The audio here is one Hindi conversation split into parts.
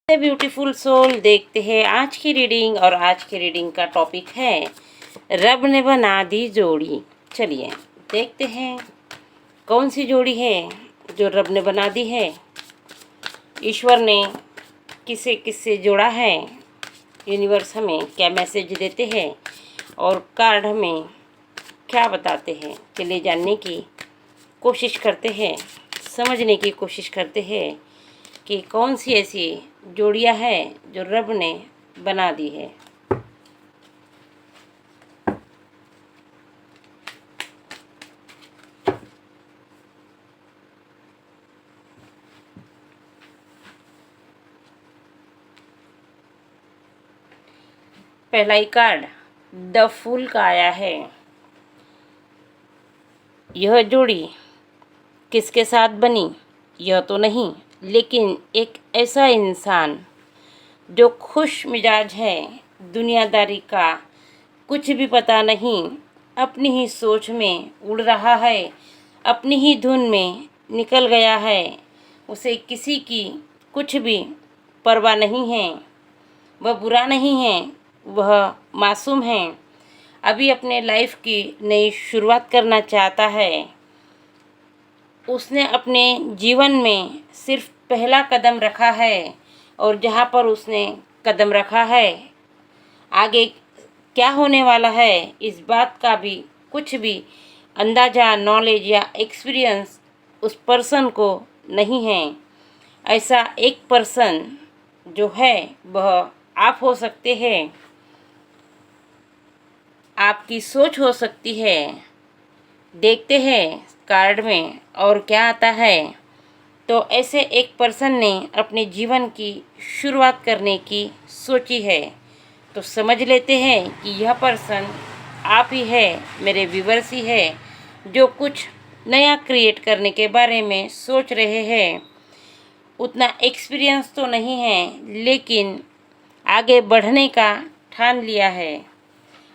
ब्यूटीफुल सोल, देखते हैं आज की रीडिंग। और आज की रीडिंग का टॉपिक है रब ने बना दी जोड़ी। चलिए देखते हैं कौन सी जोड़ी है जो रब ने बना दी है। ईश्वर ने किसे किससे जोड़ा है, यूनिवर्स हमें क्या मैसेज देते हैं और कार्ड हमें क्या बताते हैं। चलिए जानने की कोशिश करते हैं, समझने की कोशिश करते हैं कि कौन सी ऐसी जोड़ियां हैं जो रब ने बना दी है। पहला ही कार्ड द फूल का आया है। यह जोड़ी किसके साथ बनी यह तो नहीं, लेकिन एक ऐसा इंसान जो खुश मिजाज है, दुनियादारी का कुछ भी पता नहीं, अपनी ही सोच में उड़ रहा है, अपनी ही धुन में निकल गया है, उसे किसी की कुछ भी परवाह नहीं है। वह बुरा नहीं है, वह मासूम है, अभी अपने लाइफ की नई शुरुआत करना चाहता है। उसने अपने जीवन में सिर्फ पहला कदम रखा है और जहाँ पर उसने कदम रखा है आगे क्या होने वाला है इस बात का भी कुछ भी अंदाज़ा, नॉलेज या एक्सपीरियंस उस पर्सन को नहीं है। ऐसा एक पर्सन जो है वह आप हो सकते हैं, आपकी सोच हो सकती है। देखते हैं कार्ड में और क्या आता है। तो ऐसे एक पर्सन ने अपने जीवन की शुरुआत करने की सोची है। तो समझ लेते हैं कि यह पर्सन आप ही है, मेरे व्यूअर्स ही है, जो कुछ नया क्रिएट करने के बारे में सोच रहे हैं। उतना एक्सपीरियंस तो नहीं है, लेकिन आगे बढ़ने का ठान लिया है।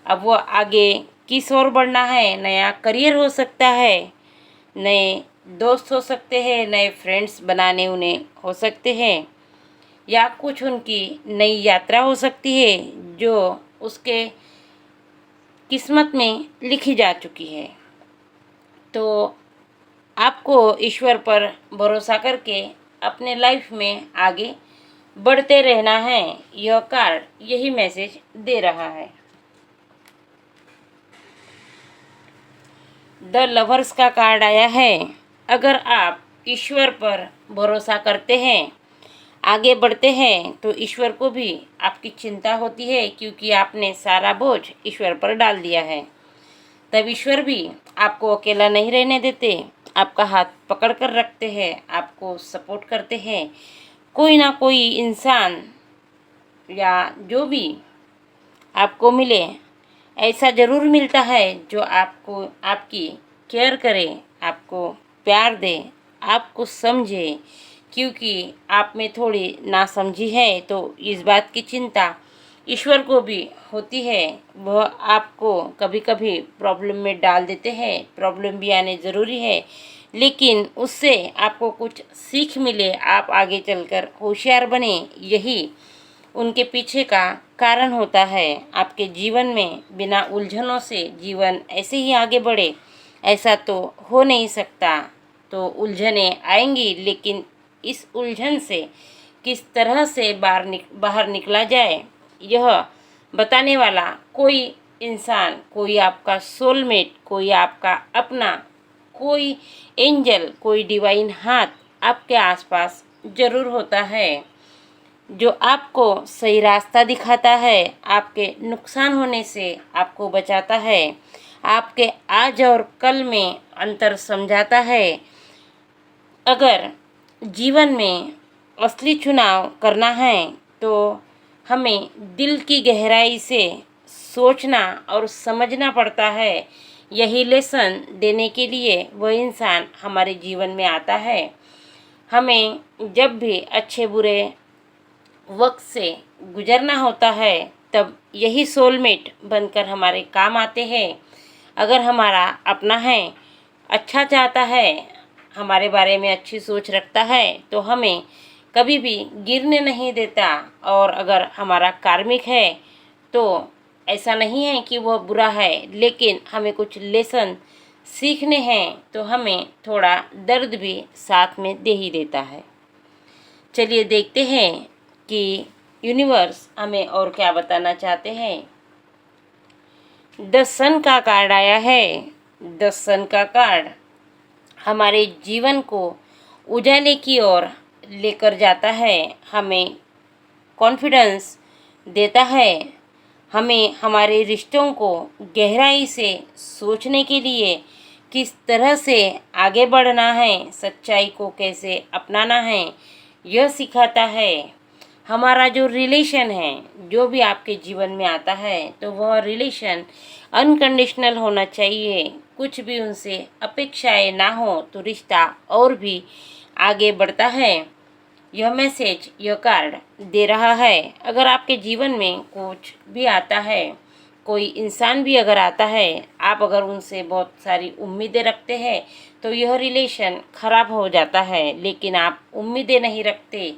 अब वो आगे किस ओर बढ़ना है, नया करियर हो सकता है, नए दोस्त हो सकते हैं, नए फ्रेंड्स बनाने उन्हें हो सकते हैं, या कुछ उनकी नई यात्रा हो सकती है जो उसके किस्मत में लिखी जा चुकी है। तो आपको ईश्वर पर भरोसा करके अपने लाइफ में आगे बढ़ते रहना है। यह कार्ड यही मैसेज दे रहा है। द लवर्स का कार्ड आया है। अगर आप ईश्वर पर भरोसा करते हैं, आगे बढ़ते हैं, तो ईश्वर को भी आपकी चिंता होती है, क्योंकि आपने सारा बोझ ईश्वर पर डाल दिया है। तब ईश्वर भी आपको अकेला नहीं रहने देते, आपका हाथ पकड़ कर रखते हैं, आपको सपोर्ट करते हैं। कोई ना कोई इंसान या जो भी आपको मिले, ऐसा ज़रूर मिलता है जो आपको आपकी केयर करे, आपको प्यार दे, आपको समझे। क्योंकि आप में थोड़ी नासमझी है तो इस बात की चिंता ईश्वर को भी होती है। वह आपको कभी कभी प्रॉब्लम में डाल देते हैं, प्रॉब्लम भी आने ज़रूरी है, लेकिन उससे आपको कुछ सीख मिले, आप आगे चलकर होशियार बने, यही उनके पीछे का कारण होता है। आपके जीवन में बिना उलझनों से जीवन ऐसे ही आगे बढ़े, ऐसा तो हो नहीं सकता। तो उलझनें आएंगी, लेकिन इस उलझन से किस तरह से बाहर निकला जाए, यह बताने वाला कोई इंसान, कोई आपका सोलमेट, कोई आपका अपना, कोई एंजल, कोई डिवाइन हाथ आपके आसपास ज़रूर होता है, जो आपको सही रास्ता दिखाता है, आपके नुकसान होने से आपको बचाता है, आपके आज और कल में अंतर समझाता है। अगर जीवन में असली चुनाव करना है तो हमें दिल की गहराई से सोचना और समझना पड़ता है। यही लेसन देने के लिए वह इंसान हमारे जीवन में आता है। हमें जब भी अच्छे बुरे वक्त से गुजरना होता है, तब यही सोलमेट बनकर हमारे काम आते हैं। अगर हमारा अपना है, अच्छा चाहता है, हमारे बारे में अच्छी सोच रखता है, तो हमें कभी भी गिरने नहीं देता। और अगर हमारा कार्मिक है तो ऐसा नहीं है कि वह बुरा है, लेकिन हमें कुछ लेसन सीखने हैं तो हमें थोड़ा दर्द भी साथ में दे ही देता है। चलिए देखते हैं कि यूनिवर्स हमें और क्या बताना चाहते हैं। द सन का कार्ड आया है। द सन का कार्ड हमारे जीवन को उजाले की ओर लेकर जाता है, हमें कॉन्फिडेंस देता है, हमें हमारे रिश्तों को गहराई से सोचने के लिए किस तरह से आगे बढ़ना है, सच्चाई को कैसे अपनाना है, यह सिखाता है। हमारा जो रिलेशन है, जो भी आपके जीवन में आता है, तो वह रिलेशन अनकंडीशनल होना चाहिए। कुछ भी उनसे अपेक्षाएं ना हो तो रिश्ता और भी आगे बढ़ता है। यह मैसेज, यह कार्ड दे रहा है। अगर आपके जीवन में कुछ भी आता है, कोई इंसान भी अगर आता है, आप अगर उनसे बहुत सारी उम्मीदें रखते हैं तो यह रिलेशन ख़राब हो जाता है। लेकिन आप उम्मीदें नहीं रखते,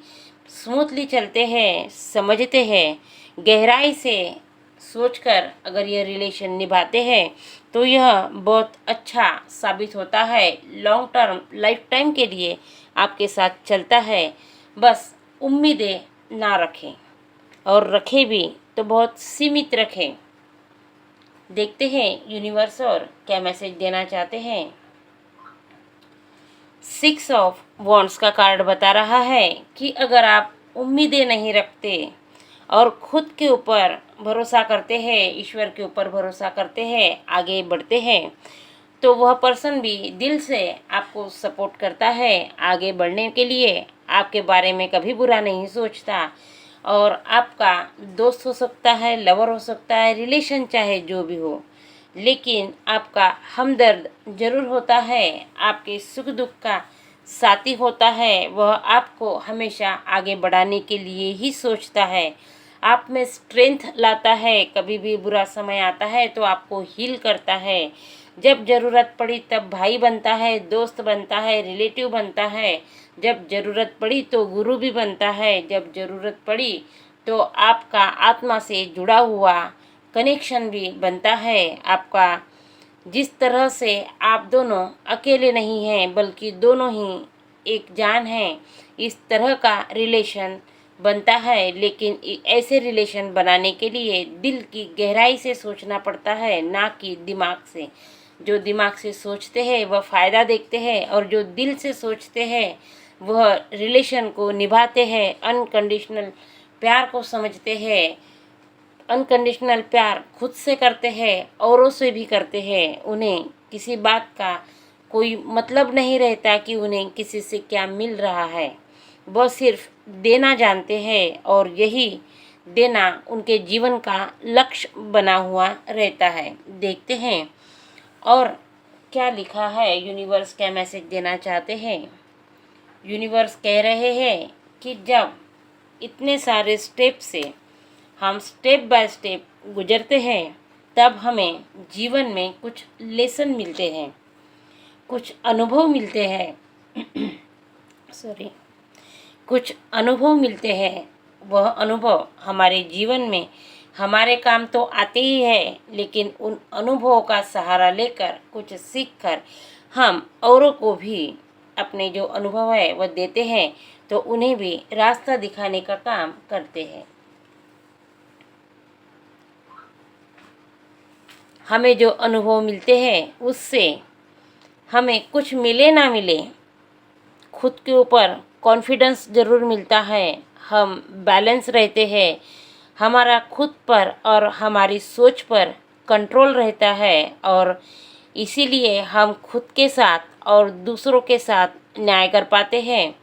स्मूथली चलते हैं, समझते हैं, गहराई से सोचकर अगर यह रिलेशन निभाते हैं तो यह बहुत अच्छा साबित होता है। लॉन्ग टर्म, लाइफ टाइम के लिए आपके साथ चलता है। बस उम्मीदें ना रखें, और रखें भी तो बहुत सीमित रखें। देखते हैं यूनिवर्स और क्या मैसेज देना चाहते हैं। 6 ऑफ वॉन्ड्स का कार्ड बता रहा है कि अगर आप उम्मीदें नहीं रखते और खुद के ऊपर भरोसा करते हैं, ईश्वर के ऊपर भरोसा करते हैं, आगे बढ़ते हैं, तो वह पर्सन भी दिल से आपको सपोर्ट करता है आगे बढ़ने के लिए। आपके बारे में कभी बुरा नहीं सोचता, और आपका दोस्त हो सकता है, लवर हो सकता है, रिलेशन चाहे जो भी हो, लेकिन आपका हमदर्द ज़रूर होता है, आपके सुख दुख का साथी होता है। वह आपको हमेशा आगे बढ़ाने के लिए ही सोचता है, आप में स्ट्रेंथ लाता है। कभी भी बुरा समय आता है तो आपको हील करता है। जब ज़रूरत पड़ी तब भाई बनता है, दोस्त बनता है, रिलेटिव बनता है। जब ज़रूरत पड़ी तो गुरु भी बनता है। जब ज़रूरत पड़ी तो आपका आत्मा से जुड़ा हुआ कनेक्शन भी बनता है। आपका जिस तरह से आप दोनों अकेले नहीं हैं बल्कि दोनों ही एक जान हैं, इस तरह का रिलेशन बनता है। लेकिन ऐसे रिलेशन बनाने के लिए दिल की गहराई से सोचना पड़ता है, ना कि दिमाग से। जो दिमाग से सोचते हैं वह फ़ायदा देखते हैं, और जो दिल से सोचते हैं वह रिलेशन को निभाते हैं, अनकंडीशनल प्यार को समझते हैं। अनकंडीशनल प्यार खुद से करते हैं, औरों से भी करते हैं। उन्हें किसी बात का कोई मतलब नहीं रहता कि उन्हें किसी से क्या मिल रहा है, वह सिर्फ देना जानते हैं, और यही देना उनके जीवन का लक्ष्य बना हुआ रहता है। देखते हैं और क्या लिखा है, यूनिवर्स क्या मैसेज देना चाहते हैं। यूनिवर्स कह रहे हैं कि जब इतने सारे स्टेप से हम स्टेप बाय स्टेप गुजरते हैं, तब हमें जीवन में कुछ लेसन मिलते हैं, कुछ अनुभव मिलते हैं सॉरी कुछ अनुभव मिलते हैं। वह अनुभव हमारे जीवन में हमारे काम तो आते ही है, लेकिन उन अनुभवों का सहारा लेकर, कुछ सीख कर हम औरों को भी अपने जो अनुभव है वह देते हैं, तो उन्हें भी रास्ता दिखाने का काम करते हैं। हमें जो अनुभव मिलते हैं उससे हमें कुछ मिले ना मिले, खुद के ऊपर कॉन्फिडेंस ज़रूर मिलता है। हम बैलेंस रहते हैं, हमारा खुद पर और हमारी सोच पर कंट्रोल रहता है, और इसीलिए हम खुद के साथ और दूसरों के साथ न्याय कर पाते हैं,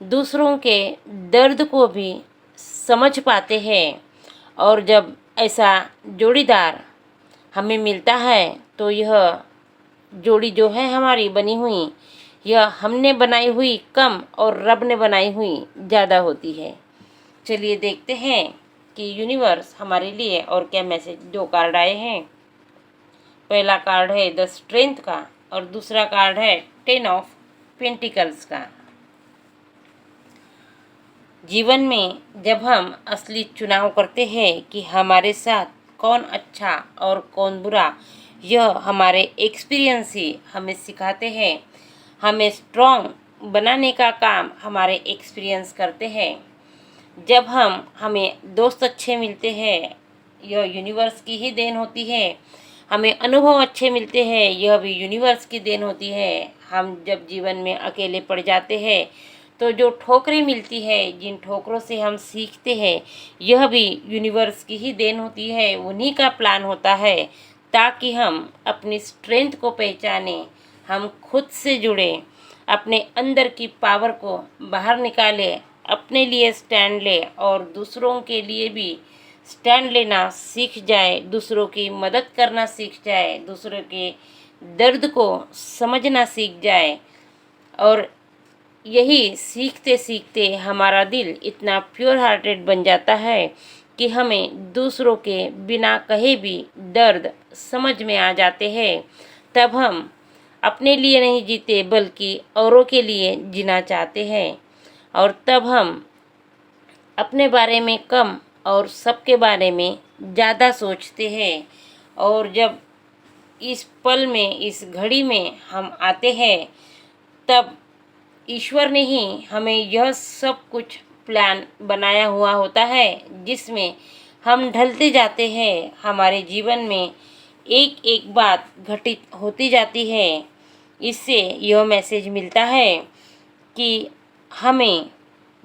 दूसरों के दर्द को भी समझ पाते हैं। और जब ऐसा जोड़ीदार हमें मिलता है तो यह जोड़ी जो है हमारी बनी हुई, यह हमने बनाई हुई कम और रब ने बनाई हुई ज़्यादा होती है। चलिए देखते हैं कि यूनिवर्स हमारे लिए और क्या मैसेज। 2 कार्ड आए हैं। पहला कार्ड है द स्ट्रेंथ का, और दूसरा कार्ड है 10 ऑफ पेंटिकल्स का। जीवन में जब हम असली चुनाव करते हैं कि हमारे साथ कौन अच्छा और कौन बुरा, यह हमारे एक्सपीरियंस ही हमें सिखाते हैं। हमें स्ट्रॉन्ग बनाने का काम हमारे एक्सपीरियंस करते हैं। जब हमें दोस्त अच्छे मिलते हैं, यह यूनिवर्स की ही देन होती है। हमें अनुभव अच्छे मिलते हैं, यह भी यूनिवर्स की देन होती है। हम जब जीवन में अकेले पड़ जाते हैं तो जो ठोकरें मिलती है, जिन ठोकरों से हम सीखते हैं, यह भी यूनिवर्स की ही देन होती है। उन्हीं का प्लान होता है ताकि हम अपनी स्ट्रेंथ को पहचानें, हम खुद से जुड़ें, अपने अंदर की पावर को बाहर निकालें, अपने लिए स्टैंड लें और दूसरों के लिए भी स्टैंड लेना सीख जाए, दूसरों की मदद करना सीख जाए, दूसरों के दर्द को समझना सीख जाए। और यही सीखते सीखते हमारा दिल इतना प्योर हार्टेड बन जाता है कि हमें दूसरों के बिना कहे भी दर्द समझ में आ जाते हैं। तब हम अपने लिए नहीं जीते बल्कि औरों के लिए जीना चाहते हैं। और तब हम अपने बारे में कम और सबके बारे में ज़्यादा सोचते हैं। और जब इस पल में, इस घड़ी में हम आते हैं, तब ईश्वर ने ही हमें यह सब कुछ प्लान बनाया हुआ होता है, जिसमें हम ढलते जाते हैं। हमारे जीवन में एक एक बात घटित होती जाती है। इससे यह मैसेज मिलता है कि हमें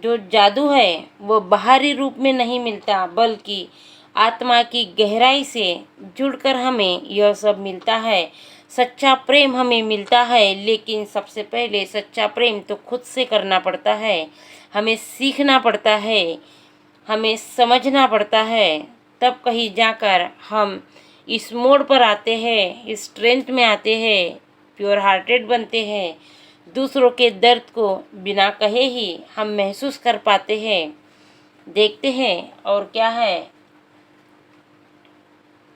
जो जादू है वो बाहरी रूप में नहीं मिलता, बल्कि आत्मा की गहराई से जुड़कर हमें यह सब मिलता है। सच्चा प्रेम हमें मिलता है, लेकिन सबसे पहले सच्चा प्रेम तो खुद से करना पड़ता है। हमें सीखना पड़ता है, हमें समझना पड़ता है, तब कहीं जाकर हम इस मोड़ पर आते हैं, इस स्ट्रेंथ में आते हैं, प्योर हार्टेड बनते हैं। दूसरों के दर्द को बिना कहे ही हम महसूस कर पाते हैं, देखते हैं। और क्या है,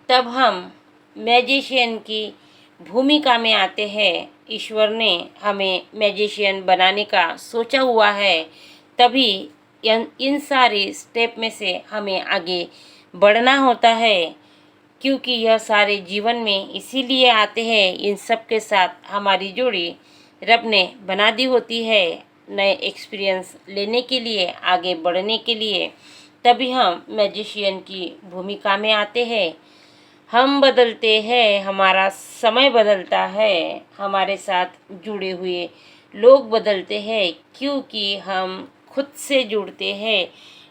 तब हम मैजिशियन की भूमिका में आते हैं। ईश्वर ने हमें मैजिशियन बनाने का सोचा हुआ है, तभी इन सारी स्टेप में से हमें आगे बढ़ना होता है, क्योंकि यह सारे जीवन में इसीलिए आते हैं। इन सब के साथ हमारी जोड़ी रब ने बना दी होती है, नए एक्सपीरियंस लेने के लिए, आगे बढ़ने के लिए। तभी हम मैजिशियन की भूमिका में आते हैं। हम बदलते हैं, हमारा समय बदलता है, हमारे साथ जुड़े हुए लोग बदलते हैं, क्योंकि हम खुद से जुड़ते हैं,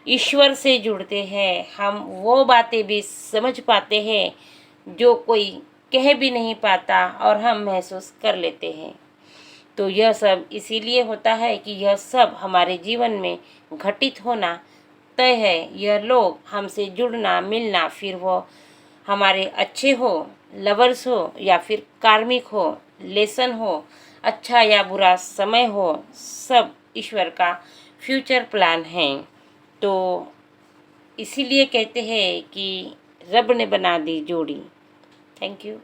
ईश्वर से जुड़ते हैं। हम वो बातें भी समझ पाते हैं जो कोई कह भी नहीं पाता, और हम महसूस कर लेते हैं। तो यह सब इसीलिए होता है कि यह सब हमारे जीवन में घटित होना तय है। यह लोग हमसे जुड़ना, मिलना, फिर वो हमारे अच्छे हो, लवर्स हो या फिर कार्मिक हो, लेसन हो, अच्छा या बुरा समय हो, सब ईश्वर का फ्यूचर प्लान है। तो इसीलिए कहते हैं कि रब ने बना दी जोड़ी। Thank you.